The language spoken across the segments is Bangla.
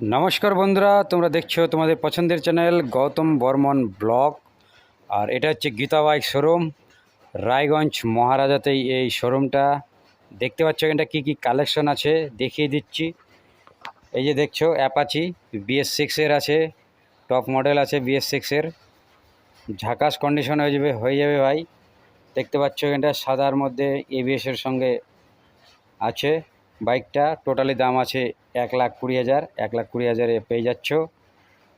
নমস্কার বন্ধুরা, তোমরা দেখছো তোমাদের পছন্দের চ্যানেল গৌতম বর্মন ব্লগ। আর এটা হচ্ছে গীতা বাইক শোরুম, রায়গঞ্জ মহারাজাতেই এই শোরুমটা। দেখতে পাচ্ছ এটা কি কি কালেকশন আছে দেখিয়ে দিচ্ছি। এই যে দেখছো অ্যাপাচি BS6-এর আছে, টপ মডেল আছে BS6-এর, ঝাকাস কন্ডিশন হয়ে যাবে ভাই। দেখতে পাচ্ছ এটা সাদার মধ্যে ABS-এর সঙ্গে আছে। বাইকটা টোটালি দাম আছে 1,20,000, 1,20,000-এ পেয়ে যাচ্ছ।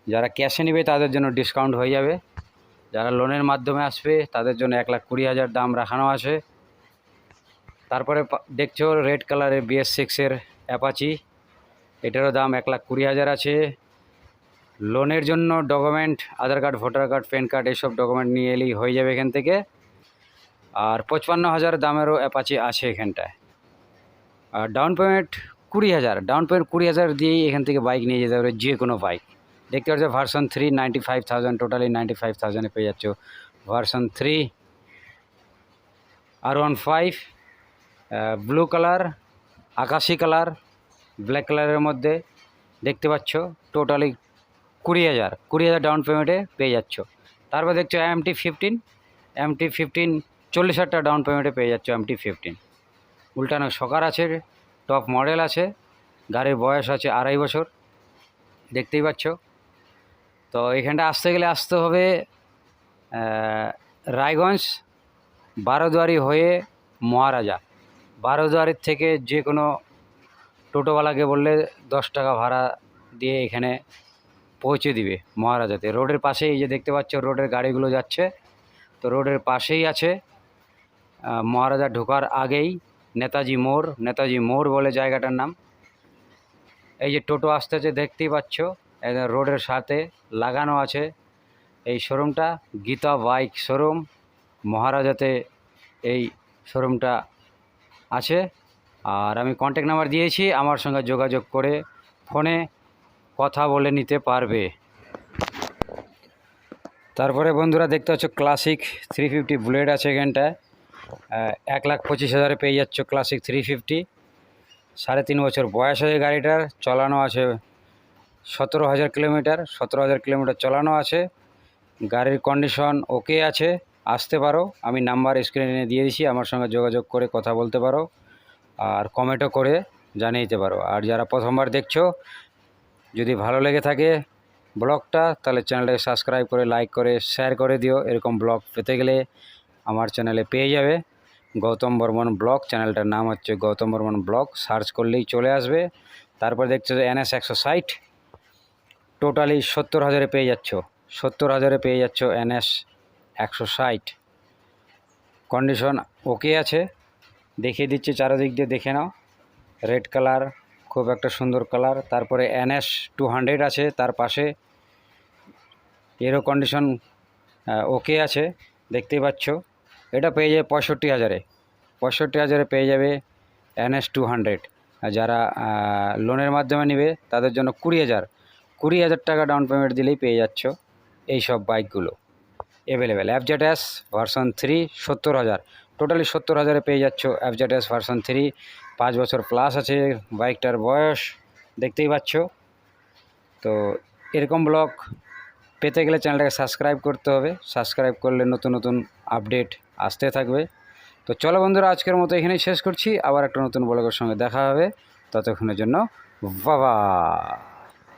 যারা ক্যাশে নেবে তাদের জন্য ডিসকাউন্ট হয়ে যাবে, যারা লোনের মাধ্যমে আসবে তাদের জন্য 1,20,000 দাম রাখানো আছে। তারপরে দেখছো রেড কালারের BS6-এর অ্যাপাচি, এটারও দাম 1,20,000 আছে। লোনের জন্য document Aadhaar card, voter card, PAN card এইসব ডকুমেন্ট নিয়ে এলেই হয়ে যাবে এখান থেকে। আর 55,000 দামেরও অ্যাপাচি আছে এখানটায়। আর ডাউন পেমেন্ট 20,000 দিয়েই এখান থেকে বাইক নিয়ে যেতে পারে, যে কোনো বাইক। দেখতে পাচ্ছ ভার্সন 3 95,000, টোটালি 95,000-এ পেয়ে যাচ্ছ ভার্সন 3 R15 ব্লু কালার, আকাশি কালার, ব্ল্যাক কালারের মধ্যে। দেখতে পাচ্ছ টোটালি 20,000 ডাউন পেমেন্টে পেয়ে যাচ্ছ। তারপর দেখছো MT-15 40,000 টাকা ডাউন পেমেন্টে পেয়ে যাচ্ছ MT-15। উল্টানো শকার আছে, টপ মডেল আছে, গাড়ির বয়স আছে 2.5 বছর। দেখতেই পাচ্ছ। তো এখানটা আসতে হবে রায়গঞ্জ বারোদুয়ারি হয়ে মহারাজা। বারোদুয়ারির থেকে যে কোনো টোটোওয়ালাকে বললে 10 টাকা ভাড়া দিয়ে এখানে পৌঁছে দিবে মহারাজাতে। রোডের পাশেই, এই যে দেখতে পাচ্ছ রোডের গাড়িগুলো যাচ্ছে, তো রোডের পাশেই আছে। মহারাজা ঢোকার আগেই নেতাজি মোড় বলে জায়গাটার নাম। এই যে টোটো আসতেছে দেখতেই পাচ্ছ, রোডের সাথে লাগানো আছে এই শোরুমটা, গীতা বাইক শোরুম মহারাজাতে এই শোরুমটা আছে। আর আমি কন্ট্যাক্ট নাম্বার দিয়েছি, আমার সঙ্গে যোগাযোগ করে ফোনে কথা বলে নিতে পারবে। তারপরে বন্ধুরা দেখতে পাচ্ছ ক্লাসিক 350 বুলেট আছে এখানটায়, 1,25,000-এ পেয়ে যাচ্ছ ক্লাসিক 350। 3.5 বছর বয়স আছে গাড়িটার, চালানো আছে 17,000 কিলোমিটার, 17,000 কিলোমিটার চালানো আছে। গাড়ির কন্ডিশন ওকে আছে, আসতে পারো। আমি নাম্বার স্ক্রিনে দিয়ে দিচ্ছি, আমার সঙ্গে যোগাযোগ করে কথা বলতে পারো আর কমেন্টও করে জানিয়ে দিতে পারো। আর যারা প্রথমবার দেখছো, যদি ভালো লেগে থাকে ব্লগটা, তাহলে চ্যানেলটাকে সাবস্ক্রাইব করে, লাইক করে, শেয়ার করে দিও। এরকম ব্লগ পেতে গেলে আমার চ্যানেলে পেয়ে যাবে গৌতম বর্মন ব্লগ। চ্যানেলটার নাম হচ্ছে গৌতম বর্মন ব্লগ, সার্চ করলেই চলে আসবে। তারপর দেখছো যে NS 160, টোটালি 70,000-এ পেয়ে যাচ্ছ, 70,000-এ পেয়ে যাচ্ছ NS 160। কন্ডিশন ওকে আছে, দেখিয়ে দিচ্ছি চারিদিক দিয়ে দেখে নাও। রেড কালার, খুব একটা সুন্দর কালার। তারপরে NS 200 আছে তার পাশে, এরও কন্ডিশন ওকে আছে, দেখতেই পাচ্ছ। এটা পেয়ে যাবে 65,000-এ, 65,000-এ পেয়ে যাবে NS 200। আর যারা লোনের মাধ্যমে নেবে তাদের জন্য 20,000 টাকা ডাউন পেমেন্ট দিলেই পেয়ে যাচ্ছ এই সব বাইকগুলো অ্যাভেলেবেল। FZS ভার্সন 3 70,000, টোটালি 70,000-এ পেয়ে যাচ্ছ FZS ভার্সন 3। 5 বছর প্লাস আছে বাইকটার বয়স, দেখতেই পাচ্ছ। তো এরকম ব্লগ পেতে গেলে চ্যানেলটাকে সাবস্ক্রাইব করতে হবে, সাবস্ক্রাইব করলে নতুন নতুন আপডেট আসতে থাকবে। তো চলো বন্ধুরা, আজকের মতো এখানেই শেষ করছি, আবার একটা নতুন ব্লগের সঙ্গে দেখা হবে। ততক্ষণের জন্য বাবা।